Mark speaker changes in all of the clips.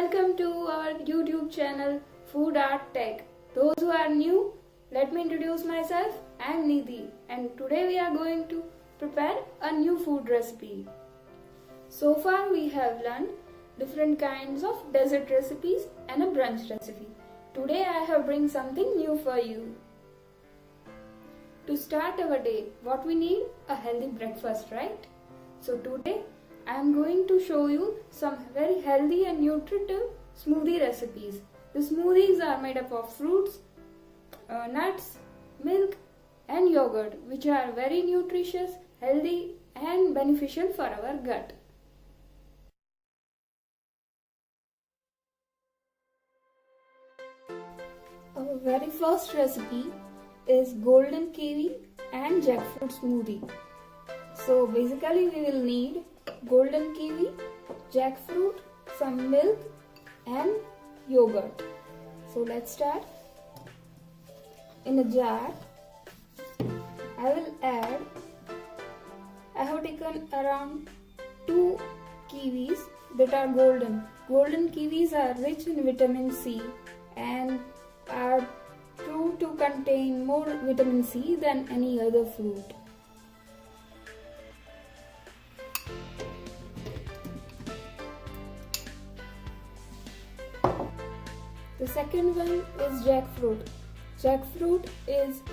Speaker 1: welcome to our YouTube channel Food Art Tech. Those who are new, let me introduce myself. I am Nidhi and today we are going to prepare a new food recipe. So far we have learned different kinds of dessert recipes and a brunch recipe. Today I have bring something new for you. To start our day, what we need? A healthy breakfast, right? So today I am going to show you some very healthy and nutritive smoothie recipes. The smoothies are made up of fruits, nuts, milk and yogurt, which are very nutritious, healthy and beneficial for our gut. Our very first recipe is golden kiwi and jackfruit smoothie. So basically we will need golden kiwi, jackfruit, some milk and yogurt. So let's start. In a jar, I have taken around 2 kiwis that are golden. Golden kiwis are rich in vitamin C and are proved to contain more vitamin C than any other fruit. The second one is jackfruit. Jackfruit is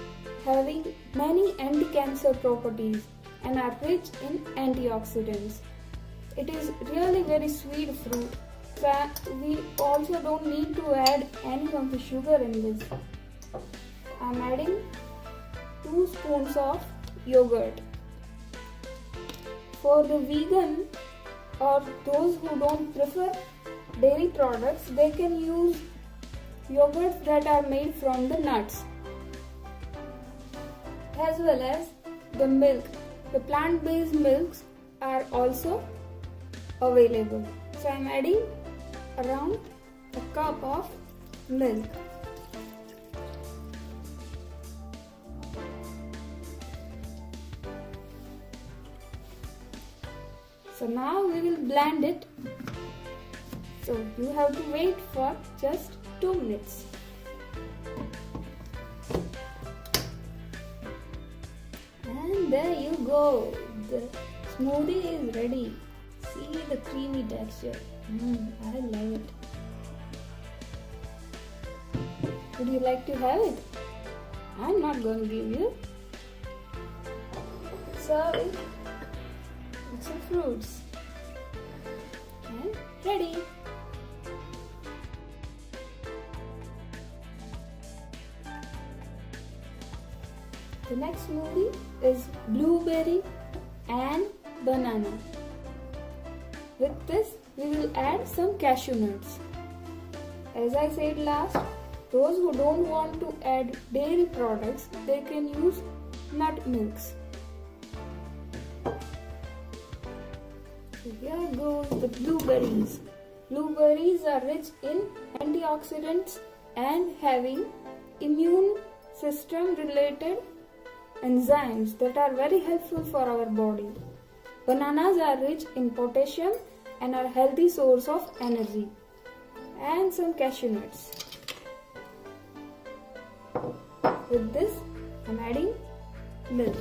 Speaker 1: having many anti-cancer properties and are rich in antioxidants. It is really very sweet fruit. So we also don't need to add any of the sugar in this. I am adding 2 spoons of yogurt. For the vegan or those who don't prefer dairy products, they can use yogurts that are made from the nuts, as well as the milk. The plant-based milks are also available. So I am adding around a cup of milk. So now we will blend it. So you have to wait for just 2 minutes. And there you go. The smoothie is ready. See the creamy texture. I love it. Would you like to have it? I'm not going to give you. Serve it with some fruits. And ready. The next smoothie is blueberry and banana. With this, we will add some cashew nuts. As I said last, those who don't want to add dairy products, they can use nut milks. So here goes the blueberries. Blueberries are rich in antioxidants and having immune system related enzymes that are very helpful for our body. Bananas are rich in potassium and are a healthy source of energy. And some cashew nuts. With this, I am adding milk.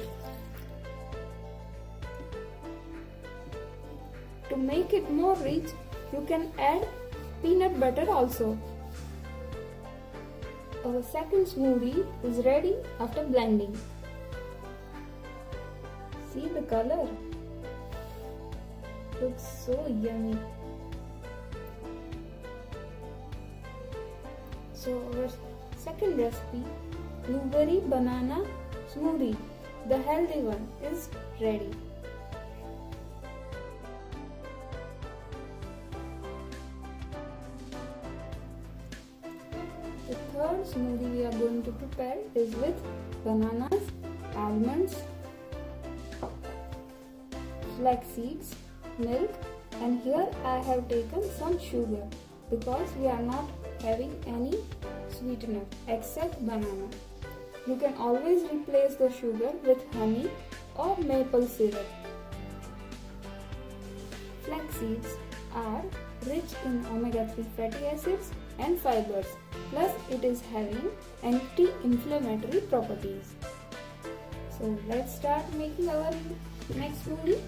Speaker 1: To make it more rich, you can add peanut butter also. Our second smoothie is ready after blending. See the color? Looks so yummy. So our second recipe, blueberry banana smoothie, the healthy one, is ready. The third smoothie we are going to prepare is with bananas, almonds, flax seeds, milk, and here I have taken some sugar because we are not having any sweetener except banana. You can always replace the sugar with honey or maple syrup. Flax seeds are rich in omega-3 fatty acids and fibers. Plus, it is having anti-inflammatory properties. So let's start making our next smoothie.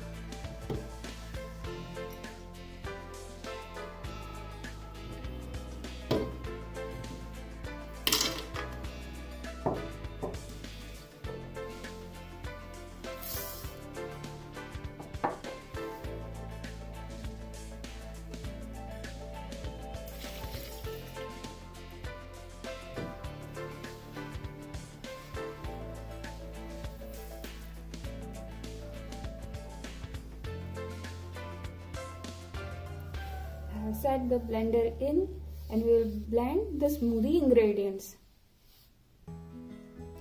Speaker 1: Set the blender in and we will blend the smoothie ingredients.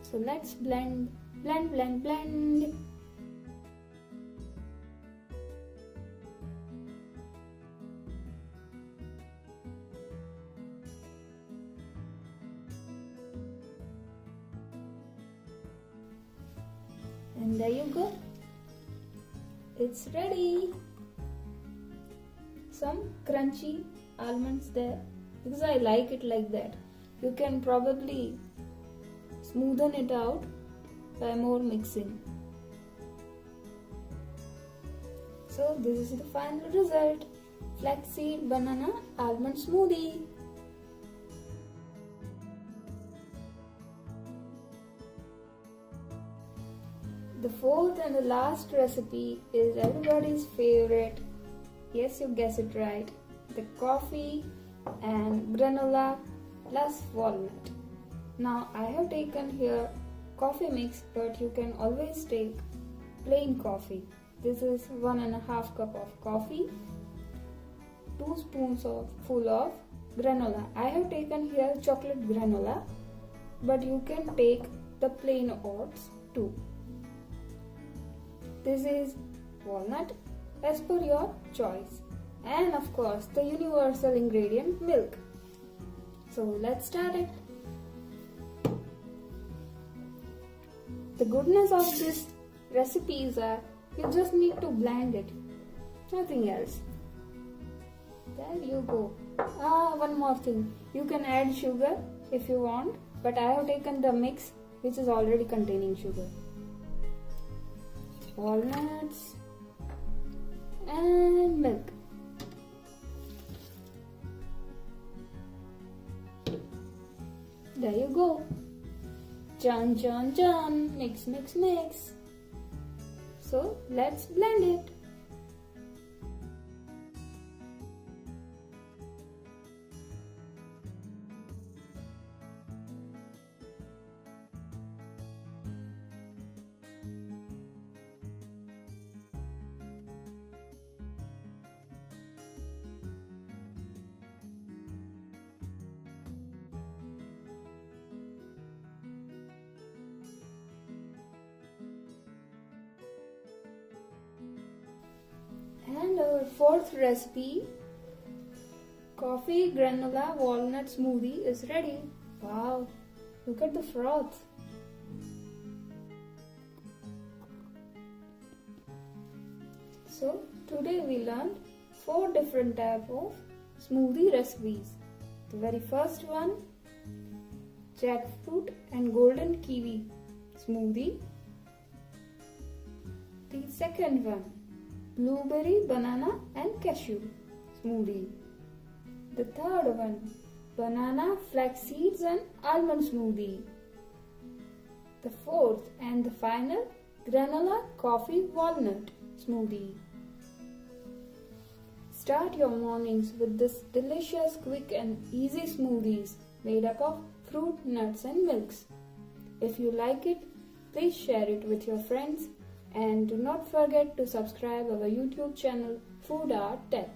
Speaker 1: So let's blend. And there you go. It's ready. Some crunchy almonds there because I like it like that. You can probably smoothen it out by more mixing. So this is the final result. Flaxseed banana almond smoothie. The fourth and the last recipe is everybody's favorite. Yes, you guessed it right. The coffee and granola plus walnut. Now I have taken here coffee mix, but you can always take plain coffee. This is 1.5 cup of coffee, 2 spoons full of granola. I have taken here chocolate granola, but you can take the plain oats too. This is walnut as per your choice, and of course the universal ingredient milk. So let's start it. The goodness of this recipe is that you just need to blend it, nothing else. There you go. One more thing, you can add sugar if you want, but I have taken the mix which is already containing sugar. Walnuts and milk. There you go. Churn, churn, churn. Mix, mix, mix. So let's blend it. And our fourth recipe, coffee granola walnut smoothie, is ready. Wow, look at the froth. So today we learned 4 different types of smoothie recipes. The very first one, jackfruit and golden kiwi smoothie. The second one, blueberry, banana and cashew smoothie. The third one, banana, flax seeds and almond smoothie. The fourth and the final, granola, coffee, walnut smoothie. Start your mornings with this delicious, quick and easy smoothies made up of fruit, nuts and milks. If you like it, please share it with your friends and do not forget to subscribe our YouTube channel Food Art Tech.